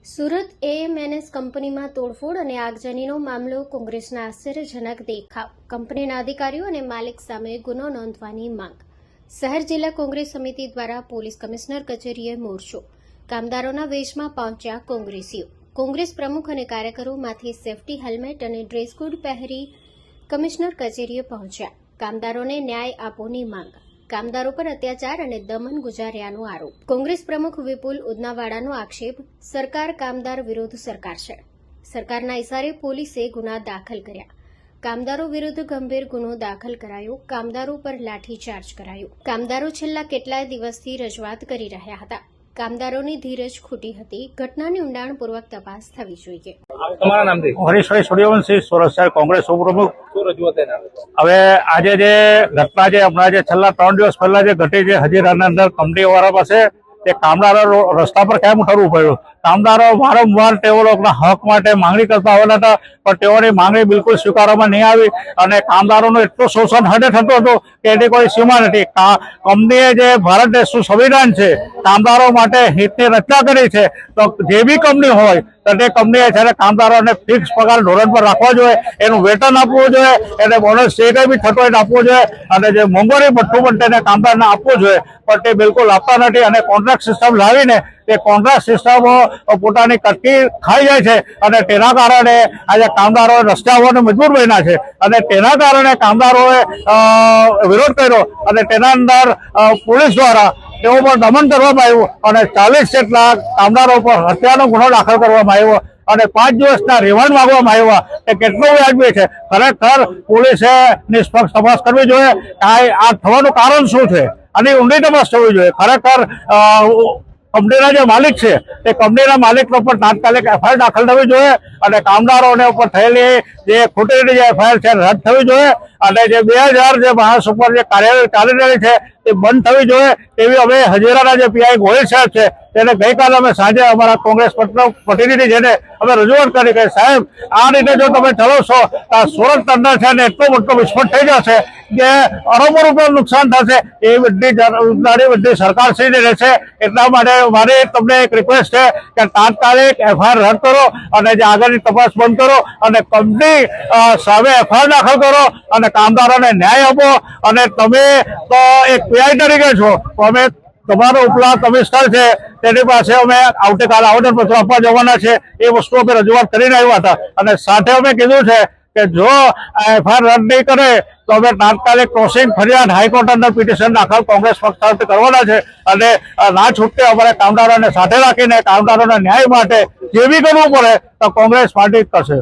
Surat AMNS કંપનીમાં તોડફોડ અને આગજનીનો મામલો કોંગ્રેસના આશ્ચર્યજનક દેખાવ. કંપનીના અધિકારીઓ અને માલિક સામે ગુનો નોંધવાની માંગ. શહેર જિલ્લા કોંગ્રેસ સમિતિ દ્વારા પોલીસ કમિશનર કચેરીએ મોરચો. કામદારોના વેશમાં પહોંચ્યા કોંગ્રેસીઓ. કોંગ્રેસ પ્રમુખ અને કાર્યકરો માથે સેફટી હેલ્મેટ અને ડ્રેસ કોડ પહેરી કમિશનર કચેરીએ પહોંચ્યા. કામદારોને ન્યાય આપોની માંગ. કામદારો પર અત્યાચાર અને દમન ગુજાર્યાનો આરોપ. કોંગ્રેસ પ્રમુખ વિપુલ ઉદનાવાડાનો આક્ષેપ, સરકાર કામદાર વિરુદ્ધ સરકાર છે. સરકારના ઇશારે પોલીસે ગુના દાખલ કર્યા. કામદારો વિરુદ્ધ ગંભીર ગુનો દાખલ કરાયો. કામદારો પર લાઠીચાર્જ કરાયો. કામદારો છેલ્લા કેટલાય દિવસથી રજૂઆત કરી રહ્યા હતા. કામદારોની ધીરજ ખૂટી હતી. ઘટનાની ઊંડાણપૂર્વક તપાસ થવી જોઈએ. તમારા નામથી હરીશભાઈ સૂર્યવંશી, સુરત શહેર કોંગ્રેસ ઉપપ્રમુખ. શું રજૂઆત એના? હવે આજે જે ઘટના જે હમણાં જે છેલ્લા 3 દિવસ પહેલા જે ઘટી છે હજીરાના અંદર કંપનીવાળા પાસે, તે કામદારો રસ્તા પર કેમ ઉતરવું પડ્યું? કામદારો વારંવાર તેઓ લોકોના હક માટે માંગણી કરતા આવેલા હતા, પણ તેઓની માંગણી બિલકુલ સ્વીકારવામાં નહીં આવી અને કામદારોનું એટલું શોષણ હદે થતું હતું કે એની કોઈ સીમા નથી. કંપનીએ જે ભારત દેશનું સંવિધાન છે, કામદારો માટે હિતની રચના કરી છે, તો જે બી કંપની હોય તો તે કંપનીએ છે કામદારોને ફિક્સ પગાર ધોરણ પર રાખવા જોઈએ, એનું વેતન આપવું જોઈએ, એને બોનસ જે કંઈ બી થતો હોય આપવું જોઈએ, અને જે મોંઘવારી ભથ્થું પણ તેને કામદારને આપવું જોઈએ, પણ તે બિલકુલ આપતા નથી. અને કોન્ટ્રાક્ટ સિસ્ટમ લાવીને તે કોન્ટ્રાક્ટ સિસ્ટમો પોતાની કટકી ખાઈ જાય છે અને તેના કારણે આજે કામદારો રસ્તે આવવાનું મજબૂર બન્યા છે. અને તેના કારણે કામદારોએ વિરોધ કર્યો અને તેના અંદર પોલીસ દ્વારા તેઓ પર દમન કરવામાં આવ્યું અને 40 જેટલા કામદારો પર હત્યાનો ગુનો દાખલ કરવામાં આવ્યો અને 5 દિવસના રિમાન્ડ માંગવામાં આવ્યા. એ કેટલું વ્યાજબી છે? ખરેખર પોલીસે નિષ્પક્ષ તપાસ કરવી જોઈએ. આ થવાનું કારણ શું છે? આની ઊંડી તપાસ થવી જોઈએ. ખરેખર કંપનીના જે માલિક છે તે કંપનીના માલિકનો પર તાત્કાલિક એફઆઈઆર દાખલ થવી જોઈએ અને કામદારોને ઉપર થયેલી જે ખોટી રીતે જે એફઆઈઆર છે રદ થવી જોઈએ અને જે 2000 જે માણસ ઉપર જે કાર્યવાહી ચાલી રહી છે તે બંધ થવી જોઈએ. તેવી અમે હજીરાના જે પીઆઈ ગોહિલ સાહેબ છે તેને ગઈકાલે અમે સાંજે અમારા કોંગ્રેસ પ્રતિનિધિ જેને અમે રજૂઆત કરી કે સાહેબ, આ રીતે જો તમે ચલાવશો તો સુરત અંદર છે ને એટલો મોટો વિસ્ફોટ થઈ જશે કે અરબો રૂપિયાનું નુકસાન થશે. એ બધી સરકારશ્રીને રહેશે. એટલા માટે મારી તમને એક રિક્વેસ્ટ છે કે તાત્કાલિક એફઆઈઆર રદ કરો અને જે આગળની તપાસ બંધ કરો અને કંપની સામે એફઆઈઆર દાખલ કરો અને કામદારોને ન્યાય આપો. અને તમે તો એક પીઆઈ તરીકે છો, તો અમે તમારો ઉપલા કમિશનર છે તેની પાસે અમે આવતીકાલે આવેદનપત્ર આપવા જવાના છે. એ વસ્તુ અમે રજૂઆત કરીને આવ્યા હતા અને સાથે અમે કીધું છે કે જો એફઆઈઆર રદ નહીં કરે તો અમે તાત્કાલિક ક્રોસિંગ ફરિયાદ હાઈકોર્ટ અંદર પિટિશન દાખલ કોંગ્રેસ પક્ષ તરફથી કરવાના છે અને ના છૂટકે અમારે કામદારોને સાથે રાખીને કામદારોના ન્યાય માટે જે બી કરવું પડે તો કોંગ્રેસ પાર્ટી કરશે.